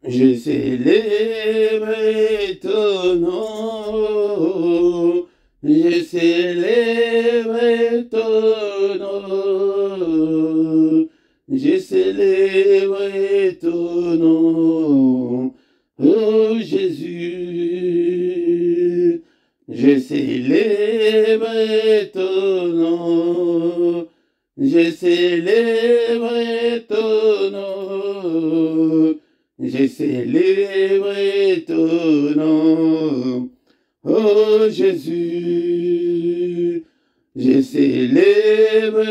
Je célèbre ton nom, je célèbre ton nom, je célèbre ton nom, oh Jésus. Je célèbre ton nom, je célèbre ton nom, je célèbre ton nom, oh Jésus. Je célèbre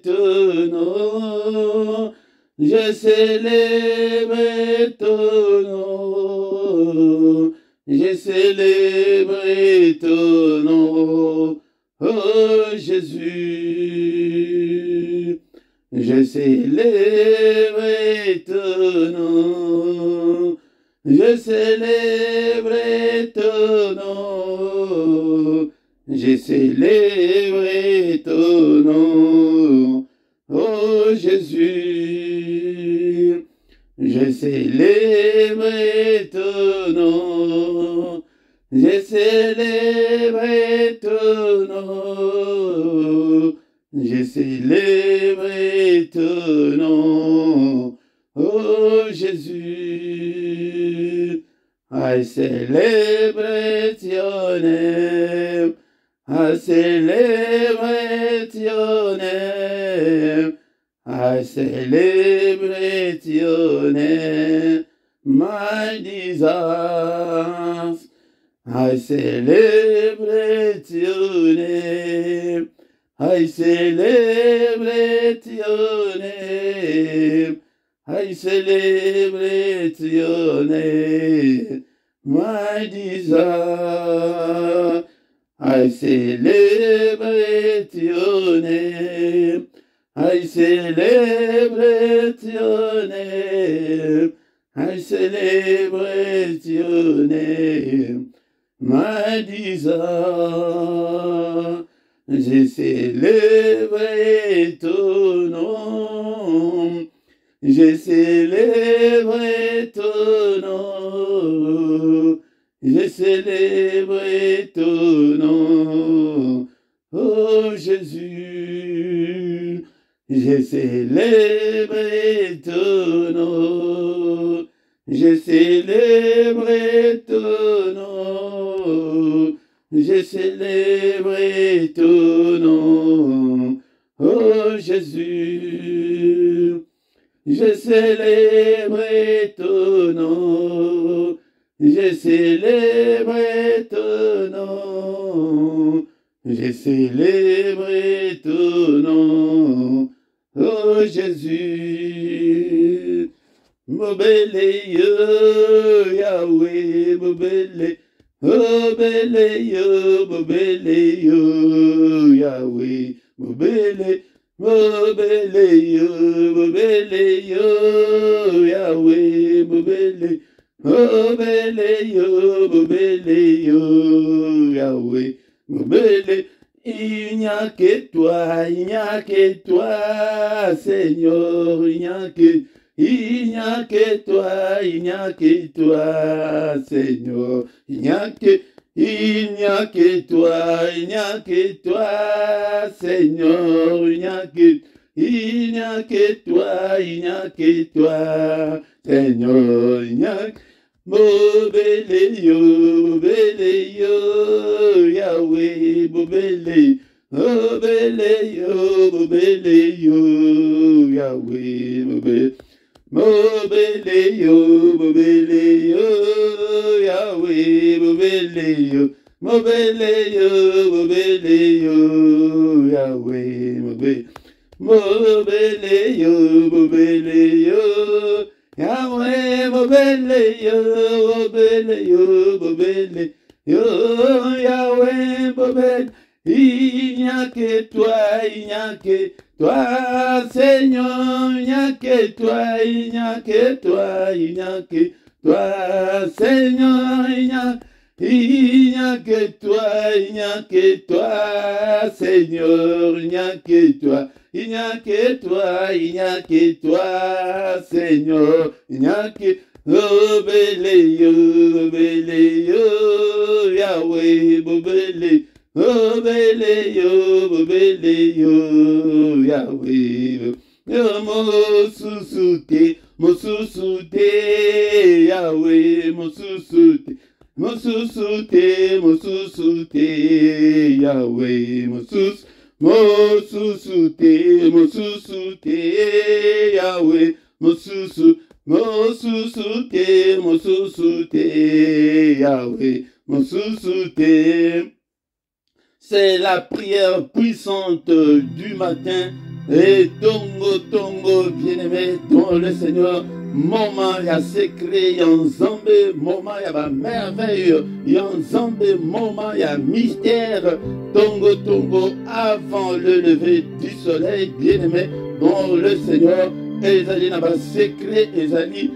ton nom, je célèbre ton nom, je célèbre ton nom, oh Jésus. Je célèbre ton nom, je célèbre ton nom, je célèbre ton nom, oh Jésus. Je célèbre ton nom, je célèbre ton nom, je célèbre ton nom, oh Jésus. I celebrate your name, I celebrate your name, I celebrate your name, my desires. I celebrate your name, I celebrate your name, I celebrate your name, my desire. I celebrate your name, I celebrate your name, I celebrate your name, my desire. Je célèbre ton nom, je célèbre ton nom, je célèbre ton nom, oh Jésus. Je célèbre ton nom, je célèbre ton nom, je célèbre ton nom, oh Jésus. Je célèbre ton nom, je célèbre ton nom, je célèbre ton nom, oh Jésus. Mobile yo Yahweh, mobile, mobile yo Yahweh, mobile yo Yahweh, mobile yo Yahweh, mobile. Il n'y a que toi, Seigneur, il n'y a que toi, Seigneur, il n'y a que toi, Seigneur, il n'y a que toi, Seigneur, il n'y a que mobile yo, Yahweh, mobile yo, Yahweh, mobile yo, Yahweh, mobile yo, Yahweh, mobile yo, Yahweh, mobile yo, Yahweh, mobile. Il n'y a que toi, Seigneur, il n'y a que toi, Seigneur, il n'y a que toi, Seigneur, il n'y a que toi, Seigneur, il n'y a que obele yo, Yahweh, obele, obele yo, Yahweh. Mosusute, Yahweh, mosusute, Yahweh, mosusute, Yahweh, mosusute, Yahweh, mosusute. C'est la prière puissante du matin. Et tongo, bien-aimé, dans le Seigneur, moment ya secret, ya nzambe, moment ya merveille, ya nzambe, moment ya mystère, tongo, avant le lever du soleil, bien-aimé, dans le Seigneur, ezali na ba secret, ezali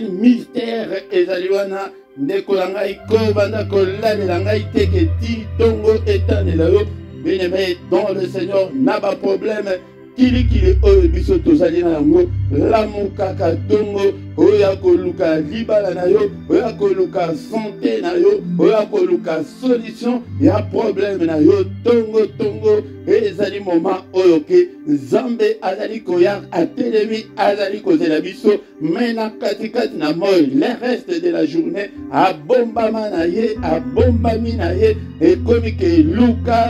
mystère, ezali wana, ndekola ngai kobanda kolandela ngai teke ti tongo etanela yo, bien-aimé, dans le Seigneur, n'a pas problème. Kili oyo biso tozali na yango lamu kaka tongo oya koluka libala na yo oya koluka santé na yo oya koluka solution ya problème na yo tongo ezali moment oyo ke Nzambe azali koya atelemi azali kozela biso mena katikati na moi le reste de la journée abombama na ye abombami na ye ekomi ke luka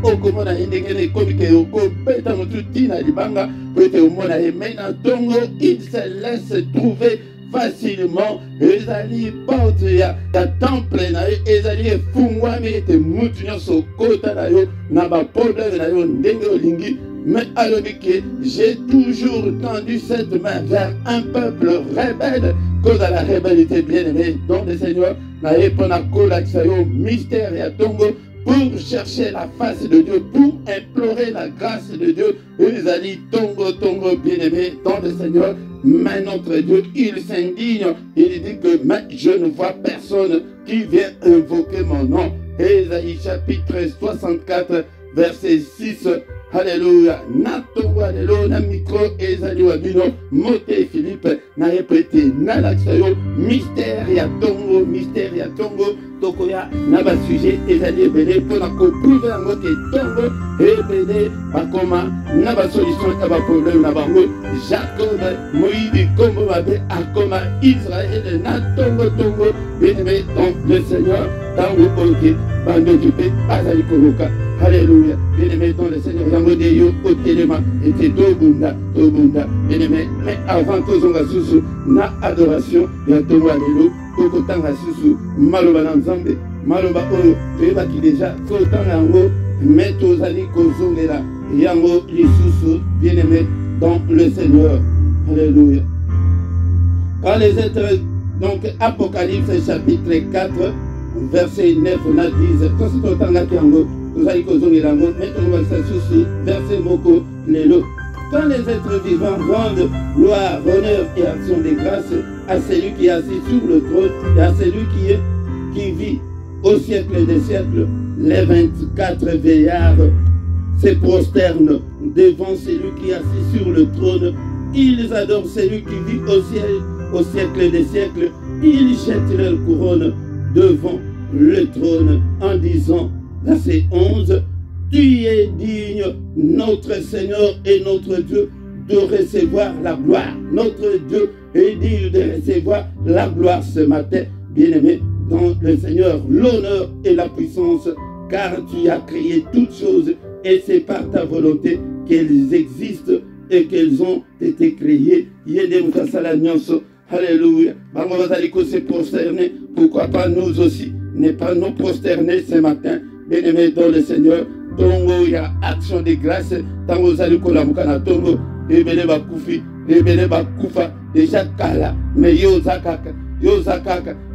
okomona ye ndenge ekomi ke okobeta motu tina libanga peut omona ye mena tongo il se laisse trouver facilement ezali porte ya temple na yo ezali efungwami ete mutu nyonso kota na yo na baproblème na yo ndenge olingi. Mais alors que j'ai toujours tendu cette main vers un peuple rebelle, cause à la rébellité bien-aimée, dont le Seigneur n'a pas la mystère et à Tongo, pour chercher la face de Dieu, pour implorer la grâce de Dieu. Ils ont dit Tongo bien-aimé, dans le Seigneur, mais notre Dieu, il s'indigne, il dit que mais je ne vois personne qui vient invoquer mon nom. Ésaïe chapitre 64, verset 6. Alléluia. Natongo alléluia. Na micro ezali wabino mote Philippe na répété na laksayo mystère ya tongo tokoya na ba sujet ezali ebele pour na ko prouver yango ke tongo ebele akoma na ba solution ya ba problème na bango. Jacob Moïse kombo babe akoma Israël na tongo bien-aimé donc le Seigneur tango oke bando jupe azali koloka. Alléluia. Bien-aimé dans le Seigneur, Yamodeyo, Otelema, et Tobunda, bien-aimé, mais avant que on susu, na adoration, Yato Alléluia, Okotanga susu, Maloba Nzambe, Maloba Oyo, Teba qui déjà, Kotanga Yango, mais Tozali Kozongela, Yango Lisusu, bien-aimé dans le Seigneur. Alléluia. Quand les êtres, donc Apocalypse chapitre 4, verset 9, on a dit, quand c'est Kotanga Yango, verset moko lelo. Quand les êtres vivants rendent gloire, honneur et action de grâce à celui qui est assis sur le trône et à celui qui vit au siècle des siècles, les 24 veillards se prosternent devant celui qui est assis sur le trône. Ils adorent celui qui vit au siècle des siècles. Ils jettent leur couronne devant le trône en disant, verset 11, tu es digne, notre Seigneur et notre Dieu, de recevoir la gloire. Notre Dieu est digne de recevoir la gloire ce matin, bien-aimé, dans le Seigneur, l'honneur et la puissance, car tu as créé toutes choses et c'est par ta volonté qu'elles existent et qu'elles ont été créées. Alléluia. Se prosterner, pourquoi pas nous aussi, ne pas nous prosterner ce matin. Bien-aimé dans le Seigneur, tongo ya action de grâce, tango zali kolamuka na tongo, ebele bakufi, ebele bakufa, déjà kala, mais yo zakaka,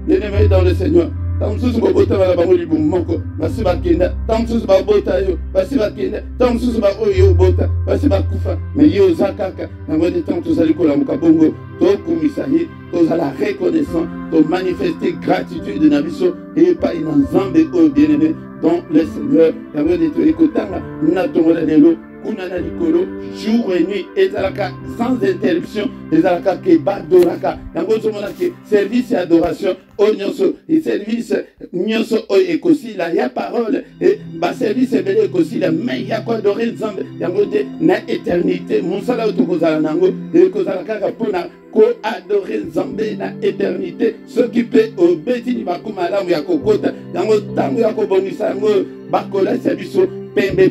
bien-aimé dans le Seigneur, tango susu babota bala bango libu moko, basi bakenda, tango susu babota yo, basi bakenda, tango susu ba oyo bota, basi bakufa, mais yo zakaka, tango de tango zali kolamuka bongo, to kumisahi, to zala reconnaissant, to manifester gratitude na biso, et pas une ensemble, oh bien-aimé, dans le Seigneur. Yango de to ekotanga na tongola lelo kuna na likolo jour et nuit ezalaka sans interruption ezalaka ke badoraka yango zomona ke service et adoration o nyonso et service nyonso o ekosila ya parole et ba service ebele ekosila mais ya ko adorer Nzambe yango de na éternité mosala otokozala nango ekozalaka kaka pona ko adorer Nzambe na éternité s'occuper au betini bakumalamu ya kokota yango tango ya kobongisa yango bakolasa biso pembe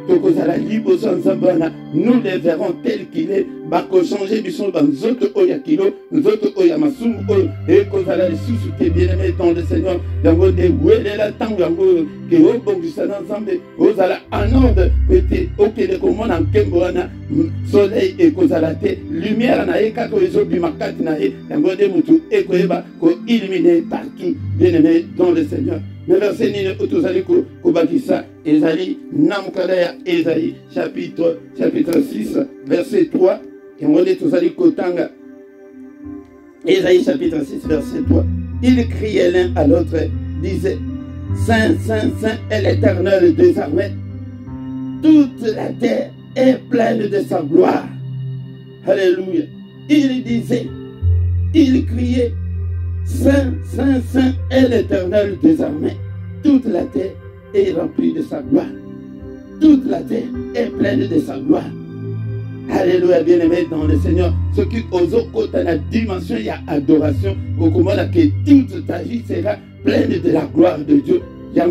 tokozala liboso Nzambe wana nous les verrons tel qu'il est bako changer biso banzoto oya kilo nzoto oya masumu oyo ekozala lisusu te bien-aimé dans le Seigneur yango de welela tango yango ke obongisa na Nzambe ozala en ordre pete okele komona nkembo wana soleil ekozala te lumière na ye kaka ezobima kati na ye yango de mutu ekoyeba ko illuminer partout bien-aimé dans le Seigneur. Mais verset nini otozali kobakisa ezali na mokala ya Esaïe chapitre 6 verset 3 yango nde tozali kotanga Esaïe chapitre 6 verset 3. Il criait l'un à l'autre, disait Saint, Saint, Saint est l'Éternel des armées. Toute la terre est pleine de sa gloire. Alléluia. Il disait, il criait Saint, Saint, Saint est l'Éternel des armées. Toute la terre est remplie de sa gloire. Toute la terre est pleine de sa gloire. Alléluia, bien-aimé dans le Seigneur. Ce qui aux autres, dans la dimension, il y a adoration. Au comment que toute ta vie sera pleine de la gloire de Dieu. Sans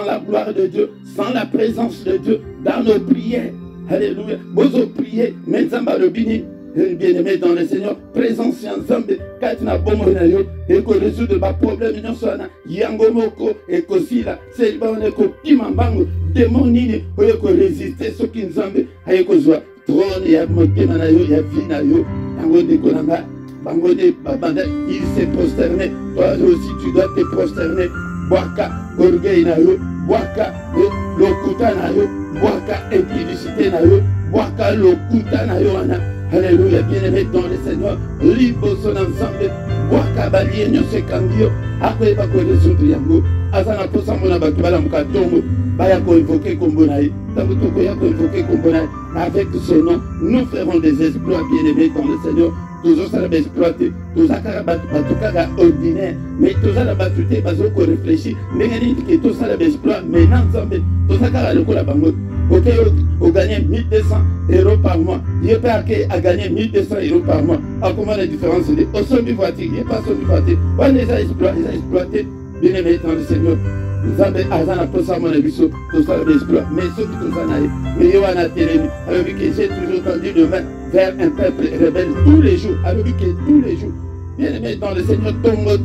la gloire de Dieu, sans la présence de Dieu dans nos prières. Alléluia. Vous priez, mais Zamba le bini. Bien-aimé dans le Seigneur, présence ensemble, quand tu as bon moyen, et que résoudre ma problème, non soit Yangomoko, et que si là, c'est le bon écho, Kimambango, démonine, et que résister, ce qui nous amène, et que soit trône, et à monter, manayo, et à vinayo, Tango de Konanga, Bango de Babanda, il s'est prosterné, toi aussi tu dois te prosterner, Boaka, Gorgei Nayo, Boaka, Lokuta Nayo, Boaka, impudicité Nayo, Boaka, Lokuta Nayo, Alléluia, bien-aimé dans le Seigneur, libre son ensemble, Boaka, Balien, Yosekandio, après Bako de Sotriango, Azana Posamona Bakibala Mukatongo, Bayako invoqué Kombonaï, Tamutoko Yako invoqué Kombonaï, avec ce nom, nous ferons des exploits, bien-aimés dans le Seigneur. Toujours ça va exploiter, tout ça va ordinaire, mais tout ça va battuter, parce qu'on réfléchit, mais tout ça va exploiter, mais non, tout ça va le coup la banque. Ok, on gagne 1200 € par mois. Il n'y a pas à gagner 1200 € par mois. Alors, comment la différence est? Au sommet voiture, il n'y a pas sommet voiture. On les a exploités, bien aimé dans le Seigneur. Nous avons posé mon abisso, tout ça va exploiter. Mais ceux qui sont en aïe, mais il y a un télé, alors que j'ai toujours tendu de main vers un peuple rebelle tous les jours. Alors que tous les jours. Bien-aimé dans le Seigneur, Tongo,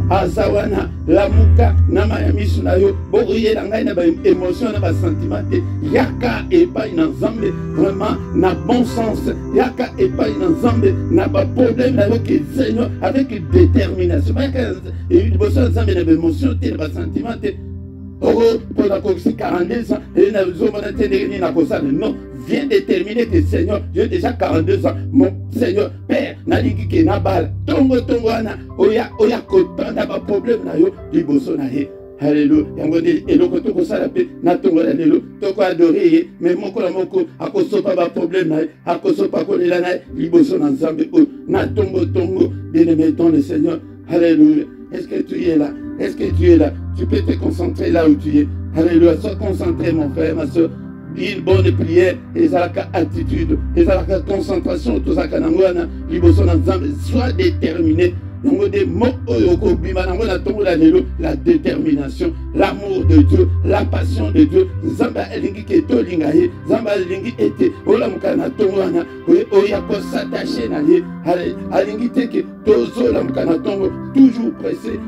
Azawana, Lamuka, Namayami Sunayo, Bourié, Langaï, émotion, sentiment, Yaka et pas une ensemble, vraiment, n'a bon sens, Yaka et pas une ensemble, n'a pas problème avec le Seigneur, avec détermination. Et une bonne ensemble, il y a émotion, il y a sentiment, pour la coxie 42 ans, et il y a non, viens déterminer que Seigneur, j'ai déjà 42 ans, mon Seigneur, Père, Naliki ke Nabal, Tongo Tongoana, Oya Kotan, n'a pas problème, Nayo, Liboso Naye. Alléluia. Et le côté ça la paix, n'a tongo la lélo, toko adoré, mais mon moko, à cause pas problème, à cause pas qu'on est là, Liboso ensemble, n'a tongo, bien-aimé dans le Seigneur. Alléluia. Est-ce que tu es là? Est-ce que tu es là? Tu peux te concentrer là où tu es. Alléluia. Sois concentré, mon frère, ma soeur. Une bonne prière, et ça la attitude, et ça la concentration, tout ça, sois déterminé. La détermination, l'amour de Dieu, la passion de Dieu. Zamba elingi keto lingaye, Zamba elingi ete, ola mukana tongwana, oya ko s'attacher na ye, alingi teke tozo la mukana tongo, toujours pressé.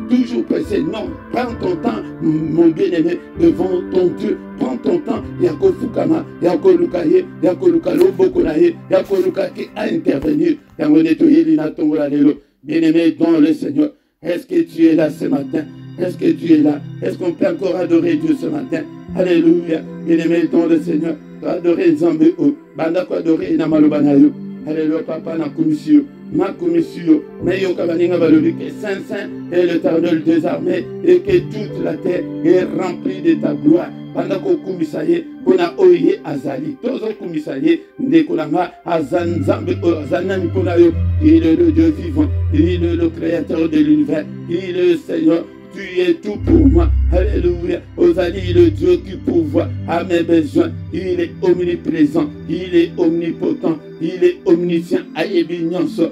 Non, prends ton temps, mon bien-aimé, devant ton Dieu. Prends ton temps, Yako Fukama, Yako Lukaye, Yako Lukalo Bokonaye, Yako Lukake à intervenir. Yango netoye lina tongo la lelo. Bien-aimé dans le Seigneur, est-ce que tu es là ce matin? Est-ce que tu es là? Est-ce qu'on peut encore adorer Dieu ce matin? Alléluia. Bien-aimé dans le Seigneur, adorer Zambé, Banda ko adorer Namalobanayo. Alléluia, papa na komisio. Makumisio, Meyoka Baninga Balobi, que Saint Saint est l'Éternel des armées et que toute la terre est remplie de ta gloire. Pendant qu'on kumisaye, qu'on a oye azali, tozo kumisaye, ndekolanga azanzambe azanami ponayo, il est le Dieu vivant, il est le créateur de l'univers, il est le Seigneur. Tu es tout pour moi. Alléluia. Ozali, le Dieu qui pourvoit à mes besoins. Il est omniprésent. Il est omnipotent. Il est omniscient. Ayebi nyonso.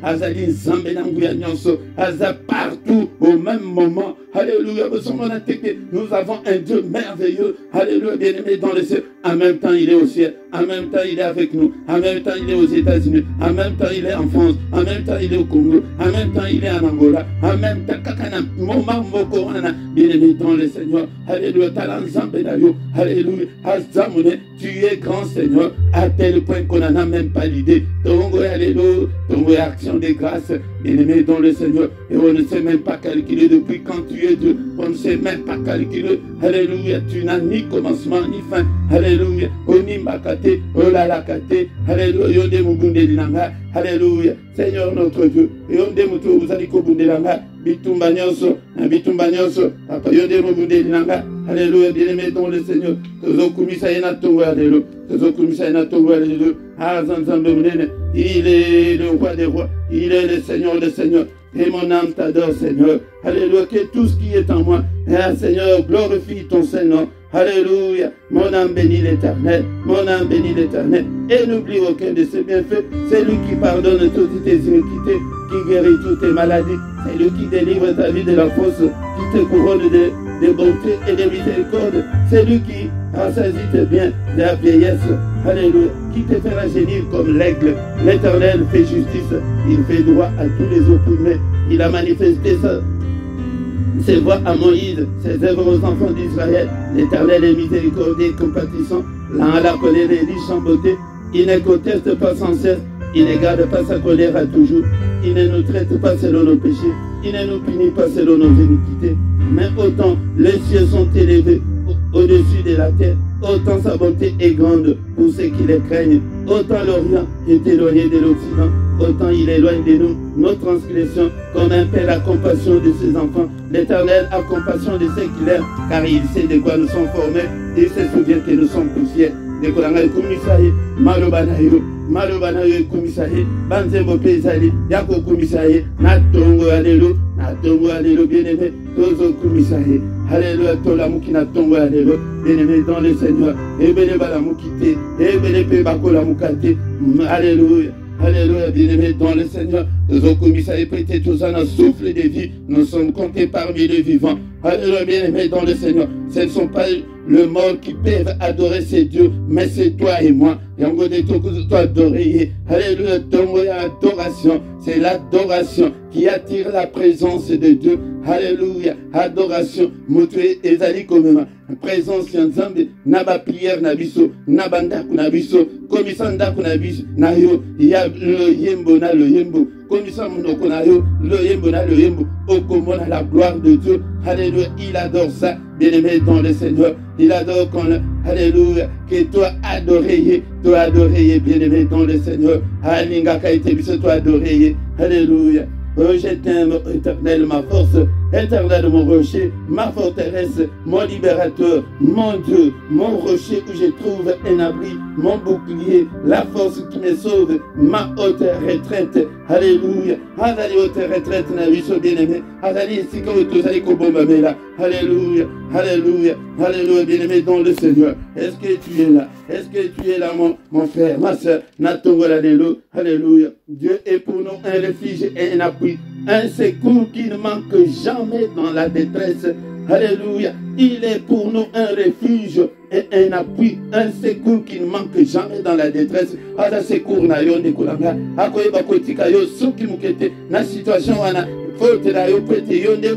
Azali nzambe nanguya nyonso. Aza partout au même moment. Alléluia. Nous avons un Dieu merveilleux. Alléluia. Bien-aimé dans le ciel. En même temps, il est au ciel. En même temps, il est avec nous. En même temps, il est aux États-Unis. En même temps, il est en France. En même temps, il est au Congo. En même temps, il est en Angola. En même temps, bien-aimé dans le Seigneur. Alléluia. Alléluia. Tu es grand Seigneur à tel point qu'on n'en a même pas l'idée. Tongo, alléluia. Tongo, action de grâce. Bien-aimé dans le Seigneur. Et on ne sait même pas calculer depuis quand tu es Dieu. On ne sait même pas calculer. Alléluia. Tu n'as ni commencement ni fin. Alléluia. Oni makate. Olalakate. Alléluia. Yonde mugunde linanga. Alléluia. Seigneur notre Dieu. Yonde mutu uzaliko bundelanga. Bitumba nyonso. Bitumba nyonso. Papa yonde mugunde linanga. Alléluia. Bien-aimé dans le Seigneur. Tozo kumisa ina tongo alléluia. Tozo kumisa ina tongo alléluia. Azanzambe munene. Il est le roi des rois. Il est le Seigneur des seigneurs. Et mon âme t'adore, Seigneur. Alléluia. Que tout ce qui est en moi, Seigneur, glorifie ton Seigneur. Alléluia. Mon âme bénit l'Éternel. Mon âme bénit l'Éternel. Et n'oublie aucun de ses bienfaits. C'est lui qui pardonne toutes tes iniquités, qui guérit toutes tes maladies. C'est lui qui délivre ta vie de la fosse, qui te couronne de bonté et de miséricorde. C'est lui qui rassasie tes biens de la vieillesse. Alléluia. Qui te fera gémir comme l'aigle. L'Éternel fait justice. Il fait droit à tous les opprimés. Il a manifesté ses voies à Moïse, ses œuvres aux enfants d'Israël. L'Éternel est miséricordieux et compatissant, lent à la colère et riche en beauté. Il ne conteste pas sans cesse, il ne garde pas sa colère à toujours. Il ne nous traite pas selon nos péchés, il ne nous punit pas selon nos iniquités. Mais autant les cieux sont élevés au-dessus de la terre, autant sa bonté est grande pour ceux qui les craignent. Autant l'Orient est éloigné de l'Occident, autant il éloigne de nous nos transgressions, comme un père a compassion de ses enfants. L'Éternel a compassion de ceux qui l'aiment, car il sait de quoi nous sommes formés, il se souvient que nous sommes poussière. De Kolanga Kumisaye, Malobanayo, Malobanayo Kumisaye, Banzembo Pesali, Yako Kumisaye, Natongo Alléluia, Natongo Alléluia, bien-aimé, Tozo Kumisaye, Alléluia, Tolamuki Natongo Alléluia, bien-aimé dans le Seigneur, Ebele Balamukite, Ebele Pebakola Mukate, Alléluia. Alléluia, bien-aimé dans le Seigneur. Nous avons commis à prêter tous un souffle de vie. Nous sommes comptés parmi les vivants. Alléluia, bien-aimé dans le Seigneur. Ce ne sont pas le mort qui peuvent adorer ces dieux, mais c'est toi et moi. Et on veut toi adorer. Alléluia, ton adoration. C'est l'adoration qui attire la présence de Dieu. Alléluia, adoration. Moutoué ezali comme présence Nzambe. Naba prière nabiso, nabanda kunabiso, komisanda kunabiso. Nayo, il y a le yembo na le yembo. Commission monoko na yo, le yembo na le yembo. Okomona la gloire de Dieu. Alléluia, il adore ça. Bien-aimé dans le Seigneur, il adore qu'on alléluia, que toi adoré, bien-aimé dans le Seigneur. Alléluia, toi adoré, alléluia. Oh, je t'aime, éternel, ma force, éternel, mon rocher, ma forteresse, mon libérateur, mon Dieu, mon rocher où je trouve un abri, mon bouclier, la force qui me sauve, ma haute retraite. Alléluia. Azali haute retraite, na viso bien-aimé. Azali ici comme tout ça, là. Alléluia. Alléluia. Alléluia, bien-aimé dans le Seigneur. Est-ce que tu es là? Est-ce que tu es là, mon frère, ma soeur? Alléluia. Dieu est pour nous un refuge et un appui, un secours qui ne manque jamais dans la détresse. Alléluia. Il est pour nous un refuge et un appui, un secours qui ne manque jamais dans la détresse. Ada secours na yo ne kolanga. Akoyeba kotika yo soki mukete na situation wana. Faut te la yo pete yo nde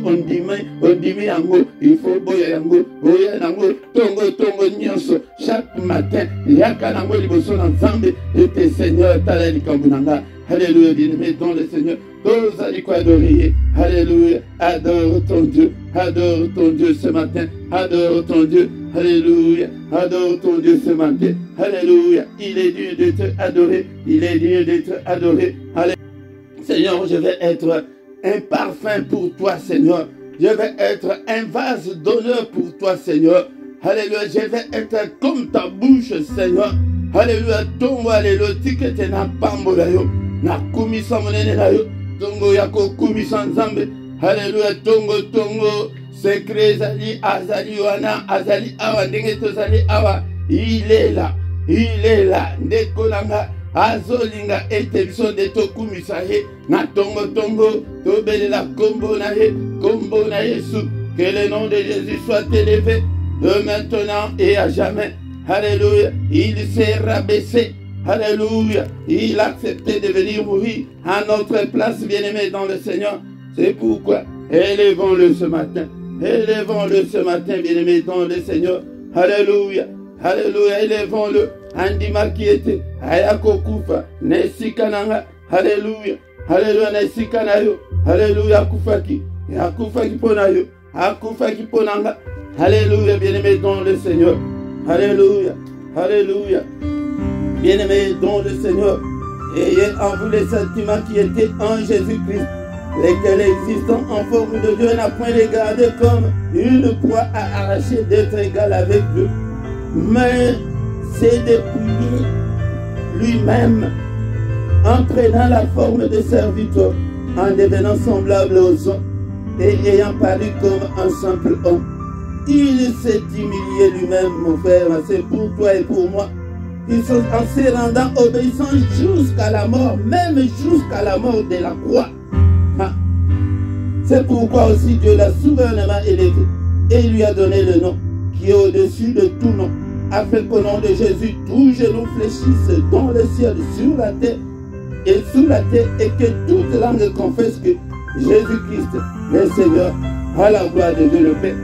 ondimi yango. Il faut boya yango. Boya yango tongo nyonso. Chaque matin, yaka nango liboso na Nzambe et tes Seigneur tala likambunanga. Alléluia, bien-aimé dans le Seigneur. Tous allez quoi adorer. Alléluia, adore ton Dieu. Adore ton Dieu ce matin. Adore ton Dieu. Alléluia. Adore ton Dieu ce matin. Alléluia. Il est digne de te adorer. Il est digne de te adorer. Alléluia. Seigneur, je vais être un parfum pour toi, Seigneur. Je vais être un vase d'honneur pour toi, Seigneur. Alléluia. Je vais être comme ta bouche, Seigneur. Alléluia. Tongo, alléluia. Tikete na pambola yo. Na kumisa monene na yo. Tongo yako kumisa nzambe. Alléluia. Tongo, tongo. Secret Zali, Azali, Wana, Azali, Awa, Dengeto Zali, Awa. Il est là. Il est là. Ndekolanga. Azolinga etebiso de tokumisahe na tongo tongo tobelela kombo na Yesu. Que le nom de Jésus soit élevé de maintenant et à jamais. Alléluia. Il s'est rabaissé. Alléluia. Il a accepté de venir mourir à notre place, bien-aimé dans le Seigneur. C'est pourquoi élevons-le ce matin. Élevons-le ce matin, bien-aimé dans le Seigneur. Alléluia. Alléluia. Élevons-le. Andima qui était ayako kufa nesikananga. Alléluia. Alléluia. Nesikanayo. Alléluia. Akufaki. Akufaki ponayo. Akufaki ponanga. Alléluia. Bien-aimé dans le Seigneur. Alléluia. Alléluia. Bien-aimé dans le Seigneur. Ayez en vous les sentiments qui étaient en Jésus-Christ, lesquels existant en forme de Dieu n'a point les gardé comme une proie à arracher d'être égal avec Dieu, mais c'est dépouillé lui-même en prenant la forme de serviteur, en devenant semblable aux hommes et ayant paru comme un simple homme. Il s'est humilié lui-même, mon frère, c'est pour toi et pour moi. En se rendant obéissant jusqu'à la mort, même jusqu'à la mort de la croix. C'est pourquoi aussi Dieu l'a souverainement élevé et lui a donné le nom qui est au-dessus de tout nom, afin qu'au nom de Jésus, tout genou fléchisse dans le ciel, sur la terre et sous la terre, et que toute langue confesse que Jésus-Christ est Seigneur, à la gloire de Dieu le Père.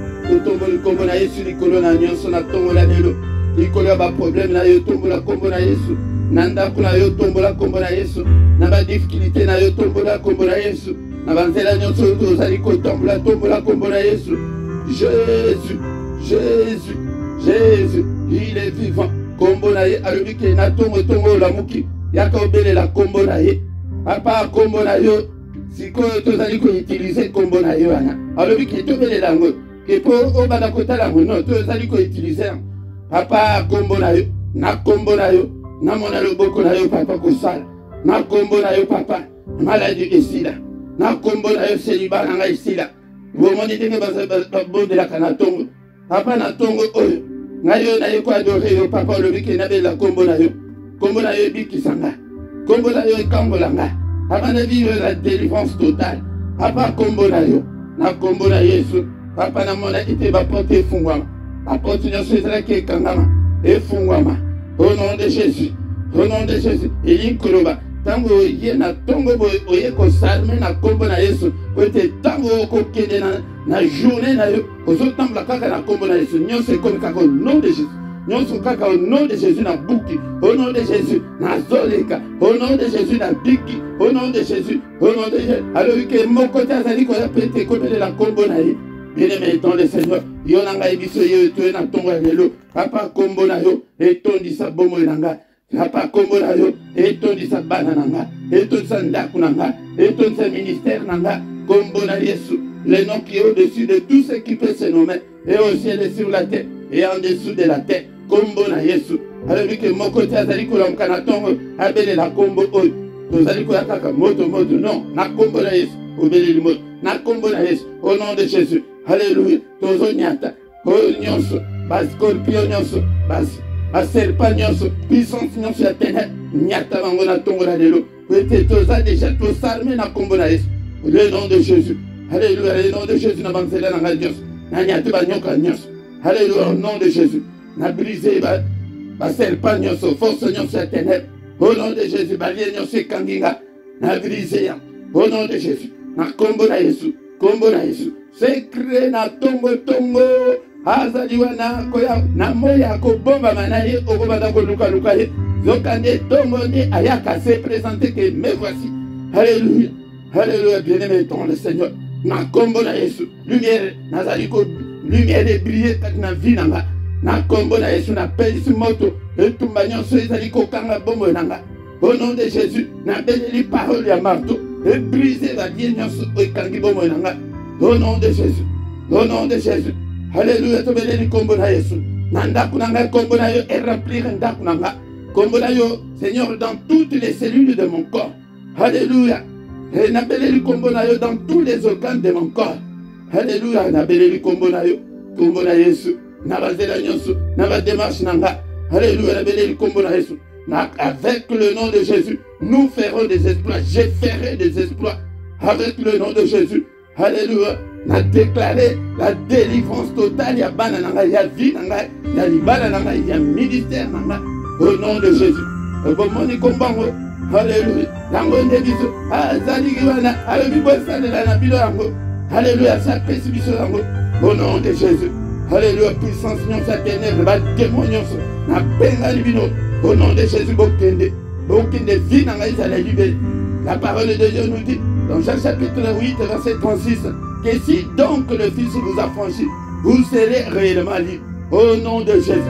Tomboli kombo na Yesu likolo na nyonso na tongola lelo. Likolo ya ba problème na yo tombola kombo na Yesu. Na ndako na yo tombola kombo na Yesu. Na ba difficulté na yo tombola kombo na Yesu. Na ba nzela nyonso tozali kotambola tombola kombo na Yesu. Jésus, Jésus, Jésus, il est vivant. Kombo na ye alobi ke na tongo tongo la muki. Yaka obelela kombo na ye. Papa kombo na yo. Sikoyo tozali ko utiliser kombo na yo wana. Alobi ke tobelela ngo. Et pour au bas côté la mono, tous les alliés utiliser. Papa kombo na yo, na kombo na yo, na mona le boko na yo papa kosala, na kombo na yo papa, maladie ici là, na kombo na yo célibat na ici là. Vous m'en dites que ba bon de la kanatongo, papa na tongo oyo, na yo ko adorer yo papa le biki na be la kombo na yo biki sanga, kombo na yo kambo langa, papa na vivre la délivrance totale, papa kombo na yo, na kombo na Yesu. Papa na mona ite ba porte fungwama. La porte nyonso ezala ke kangama e fungwama. Au nom de Jésus. Au nom de Jésus. Eli koloba. Tango ye na tongo boy oye ko salme na kombo na Yesu. Kote tango ko kende na journée na yo. Ozo tambla kaka na kombo na Yesu. Nyonso comme kaka au nom de Jésus. Nyonso kaka au nom de Jésus na buki. Au nom de Jésus na zoleka. Au nom de Jésus na biki. Au nom de Jésus. Au nom de Jésus. Alors que mon côté azali ko ya pete ko de la kombo na ye. Bien-aimé dans le Seigneur, yo nanga ebiso yo to na tongo lelo. Papa kombo na yo etondi sa bomo nanga. Papa kombo na yo etondi sa bana nanga. Etondi sa ndaku nanga. Etondi sa ministère nanga. Kombo na Yesu, le nom qui est au-dessus de tout ce qui peut se nommer, et au ciel et sur la terre et en dessous de la terre. Kombo na Yesu. Alors que mon côté azali ko lamkana tongo abele la kombo oy. Tozali ko yakaka moto non, na kombo na Yesu. Obele le moto. Na kombo na Yesu au nom de Jésus. Alléluia. Tozo nyata. Nyonso. Bas scorpion nyonso. Bas serpent nyonso. Puissance nyonso ya ténèbres. Nyata bango na tongo na lelo. Peut-être toza déjà to sarme na kombo na Yesu. Le nom de Jésus. Alléluia. Le nom de Jésus na banzela na nyonso. Na nyata ba nyoka nyonso. Alléluia. Au nom de Jésus. Na brisé ba serpent nyonso. Force nyonso ya ténèbres. Au nom de Jésus. Ba lien nyonso kanginga. Na brisé. Au nom de Jésus. Na kombo na Yesu. Kombo na Yesu. Secret na tongo tongo azaliwa na koya na moya ko bomba manaye okobanda ko luka luka ye zokande tongo ni ayaka se présenter que me voici. Alléluia. Alléluia. Bien-aimé dans le Seigneur. na kombo na Yesu lumière nazali ko lumière briller kati na vie nanga na kombo na Yesu na pelisi moto etumba nyonso ezali kokanga bombo nanga au nom de Jésus na beleli parole ya marteau et briser la vie nyonso ekangi bombo nanga au nom de Jésus, au nom de Jésus. Alléluia, to beleli kombo na Yesu na ndaku nanga kombo na yo et remplir ndaku nanga kombo na yo Seigneur dans toutes les cellules de mon corps. Alléluia. Et na beleli kombo na yo dans tous les organes de mon corps. Alléluia, na beleli kombo na yo kombo na Yesu na bazela nyonso na ba démarche nanga. Alléluia, na beleli kombo na Yesu. Avec le nom de Jésus, nous ferons des exploits. Je ferai des exploits avec le nom de Jésus. Alléluia. Na déclaré la délivrance totale. Ya bana nanga, ya vie nanga, ya libala nanga, ya ministère nanga. Au nom de Jésus. Bomoni kombango. Alléluia. Nango ndebiso. Azali kiwana. Alobi bosane la nabilo yango. Alléluia. Sa pesi biso yango. Au nom de Jésus. Alléluia. Puissance nyonso ya ténèbres. Ba démon nyonso. Na benga libino. Au nom de Jésus, Bokende vie dans la libérée. La parole de Dieu nous dit, dans Jean chapitre 8, verset 36, que si donc le Fils vous a franchi, vous serez réellement libre. Au nom de Jésus.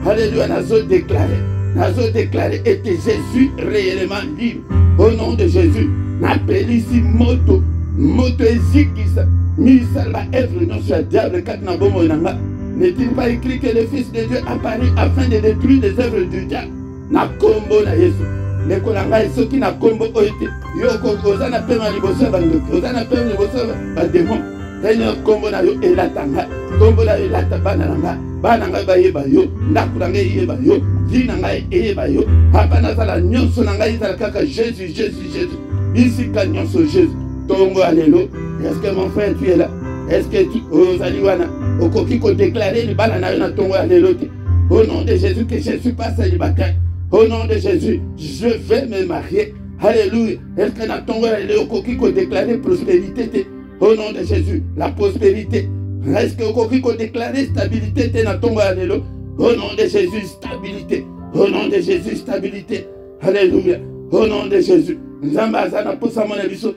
Alléluia, Nazo déclaré, était Jésus réellement libre. Au nom de Jésus, n'appelle ici moto ezikisa, misalba œuvre non sur le diable, kat na bomo nanga. N'est-il pas écrit que le Fils de Dieu apparaît afin de détruire les œuvres du diable? Na kombo na Yesu. Nekola ngai soki na kombo oite. Yoko ozana pema liboso bandoki. Ozana pema liboso ba démon. Seigneur kombo na yo elatanga. Kombo na yo elata bana nanga. Bana ngai ba yeba yo. Ndaku na ngai yeba yo. Vie na ngai eyeba yo. Papa na sala nyonso na ngai ezala kaka Jésus. Ici ka nyonso Jésus. Tongo alléluia. Est-ce que mon frère tu es là? Est-ce que tu ozali wana? Okoki ko déclarer le bana na yo na tongo alléluia. Au nom de Jésus que je suis pas célibataire. Au nom de Jésus, je vais me marier. Alléluia. Est-ce que dans ton coquille qu'on déclarer prospérité? Au nom de Jésus, la prospérité. Est-ce que coquille qu'on déclarer stabilité dans ton alléluia? Au nom de Jésus, stabilité. Au nom de Jésus, stabilité. Alléluia. Au nom de Jésus. Zambazana pour ça mon abisso.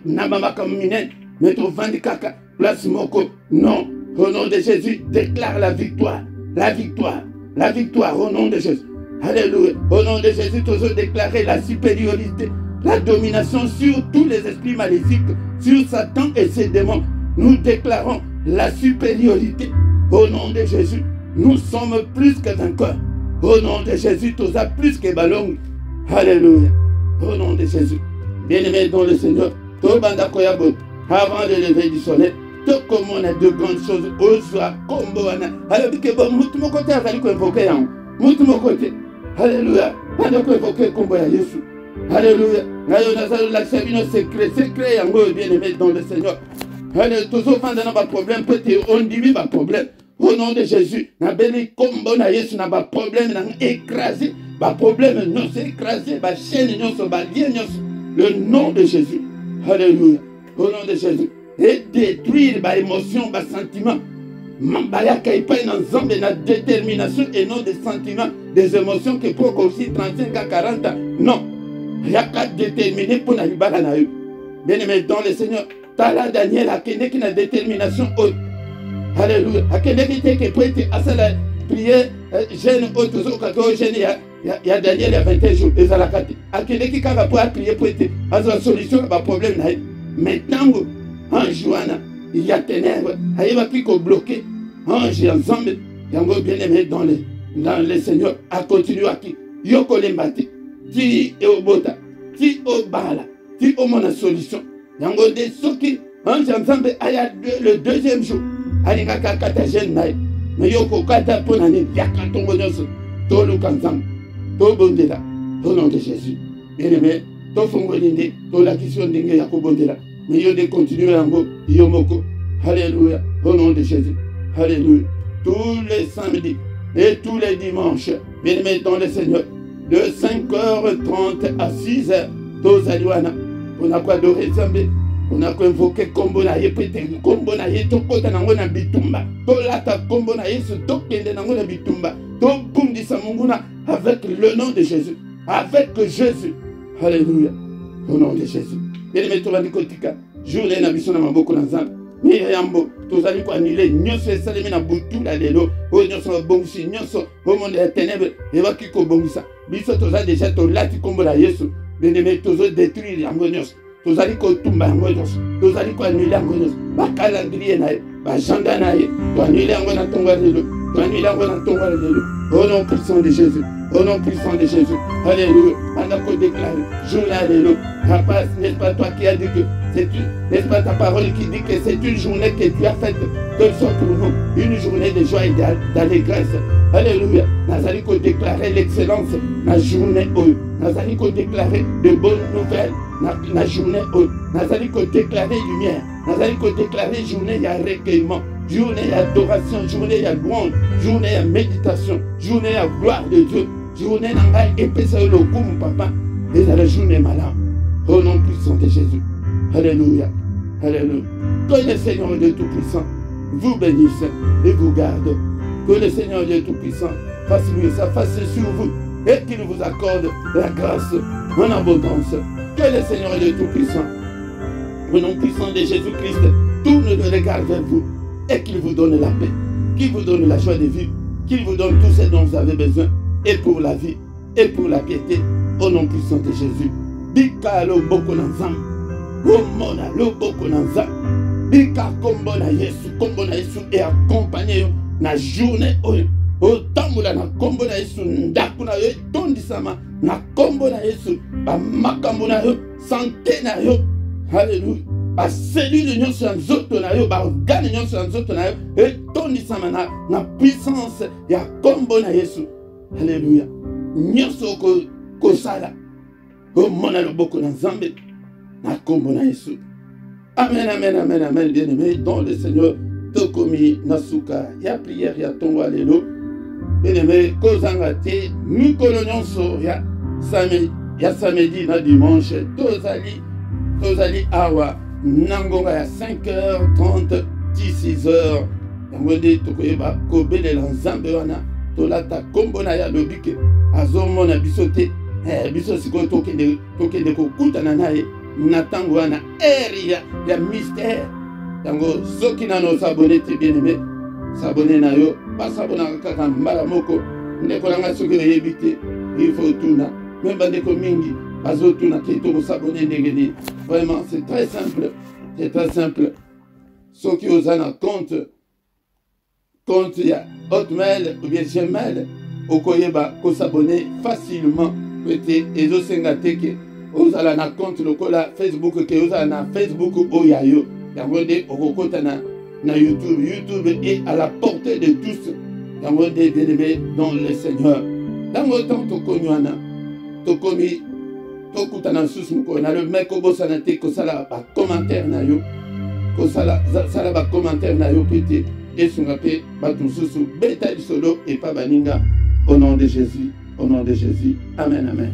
Nabama comme minen. Mais ton vandi kaka. Place moko. Non. Au nom de Jésus, déclare la victoire. La victoire. La victoire au nom de Jésus. Alléluia. Au nom de Jésus, nous avons déclaré la supériorité, la domination sur tous les esprits maléfiques, sur Satan et ses démons. Nous déclarons la supériorité. Au nom de Jésus, nous sommes plus que vainqueurs. Au nom de Jésus, nous avons plus que ballons. Alléluia. Au nom de Jésus. Bien-aimés dans le Seigneur, avant de lever du soleil, tout comme on a de grandes choses, au soir, comme on a. Alors, mon côté, il fallait invoquer. Mon côté. Alléluia. Pendant que évoquer combo à Jésus. Alléluia. Alléluia. Secret, yango bien-aimé dans le Seigneur. Alléluia. Toujours pendant nos problèmes, peut-être on dit pas problème. Au nom de Jésus, na beli combo na Jésus na pas problème, na écrasé, pas problème non c'est écrasé, ba chaîne non so ba lien non. Le nom de Jésus. Alléluia. Au nom de Jésus. Et détruire ba émotion, ba sentiment. Mambaya kaipa dans zombe na détermination et non des sentiments, des émotions que pour aussi 35 à 40 ans. Non. Il y a qu'à déterminer pour la libala na eu. Bien aimé dans le Seigneur. Tala Daniel a qui n'a détermination haute. Alléluia. A qui qui peut être à la prière jeune haute au cadeau jeune il y a Daniel il y a 21 jours et ça la carte. A qui va pouvoir prier pour être à la solution à problème na. Maintenant en Joanna il y a ténèbres, il va plus bloquer. Ange ensemble, yango bien aimé dans le Seigneur, à continuer à qui. Yoko lembate, ti et au bota, ti au bala, ti au mon solution. Yango de soki, ange ensemble, aya le deuxième jour. Alinga kata jeune naï. Mais yoko kata ponane, yaka tongo nyoso, to lukanzam, to bondela, au nom de Jésus. Bien aimé, to fongolinde, to la question dingue yako bondela. Mais yo de continuer yango, yomoko. Alléluia. Au nom de Jésus. Alléluia. Tous les samedis et tous les dimanches, bien-aimés dans le Seigneur, de 5h30 à 6h, tous alouana. On a quoi adorer Zambé. On a quoi invoquer combo na ye pété, combo na ye to kota nango na bitumba. To lata combo na ye se tokende nango na bitumba. To bundisa munguna avec le nom de Jésus. Avec Jésus. Alléluia. Au nom de Jésus. Bien-aimés, tu vas dire journée na biso na maboko na Nzambe mais yambo tozali ko annuler nyonso esalemi na butu la lelo o nyonso bongisi nyonso au monde ya ténèbres et va ki ko bongisa biso tozali déjà tolati kombo la Yesu bien-aimé tozo détruire yango nyonso tozali ko tumba yango nyonso tozali ko annuler yango nyonso ba calendrier na ye ba agenda na ye to annuler yango na tongo lelo to annuler yango na tongo lelo au nom puissant de Jésus. Au nom puissant de Jésus. Alléluia. On a déclaré. Journée alléluia. N'est-ce pas toi qui as dit que c'est une, n'est-ce pas ta parole qui dit que c'est une journée que Dieu a faite, que soit pour nous, une journée de joie et d'allégresse. Alléluia. Nazali ko déclarer l'excellence. La journée où. Nazali ko déclarer de bonnes nouvelles. La journée où. Nazali ko déclarer lumière. Nazali ko déclarer journée, il y a recueillement. Journée, il y a adoration. Journée, il y a louange. Journée, il y a méditation. Journée, il y a gloire de Dieu. Journée, nangai épaisseur le goût, papa. Et dans la journée malade. Au nom puissant de Jésus. Alléluia. Alléluia. Que le Seigneur Dieu Tout-Puissant vous bénisse et vous garde. Que le Seigneur Dieu Tout-Puissant fasse lui sa face sur vous et qu'il vous accorde la grâce en abondance. Que le Seigneur Dieu Tout-Puissant, au nom puissant de Jésus-Christ, tourne le regard vers vous et qu'il vous donne la paix, qu'il vous donne la joie de vivre, qu'il vous donne tout ce dont vous avez besoin, et pour la vie, et pour la piété, au nom puissant de Jésus. Bika lo boko na Nzambe, omona lo boko na Nzambe, bika kombo na Yesu et accompagné na journée oyo, otambola na kombo na Yesu, ndaku na yo tondisama na kombo na Yesu, ba makambo na yo, santé na yo, alléluia. Ba cellule nyonso ya nzoto na yo, ba organe nyonso ya nzoto na yo, etondisama na puissance ya kombo na Yesu. Alléluia. Nyonso ko sala. Omona loboko na Nzambe na kombo na Yesu. Amen, amen, amen, amen, bien-aimé. Dans le Seigneur, tokomi nasuka ya prière ya tongo alelo. Bien-aimé, kozanga te mikolo nyonso ya samedi na dimanche tozali awa nangonga ya 5h30 16h. Yango nde tokoyeba kobelela Nzambe wana tolata kombo na ya lobike azomona biso te biso sikoyo tokende kokutana naye na ntango wana ere ya mystère. Yango soki nano sabone te bien-aimé, sabone na yo basabonaka kaka mbala moko ndeko nanga soki oyebi te il faut tuna me bandeko mingi bazotuna te tokosabone ndenge nini. Vraiment c'est très simple, c'est très simple. Soki oza na compte ya Hotmail ou bien Gmail okoyeba kosabone facilement pete ezosenga te ke ozala na compte lokola Facebook ke ozala na Facebook oyayo yango nde okokota na YouTube est à la portée de tous. Yango nde bien-aimé dans le Seigneur. Yango tant tokomi wana tokomi tokutana susu moko na le mec obosana te kosala ba commentaire na yo kosala ba commentaire na yo pete et son appel batususu beta solo et pas baninga au nom de Jésus, au nom de Jésus. Amen, amen.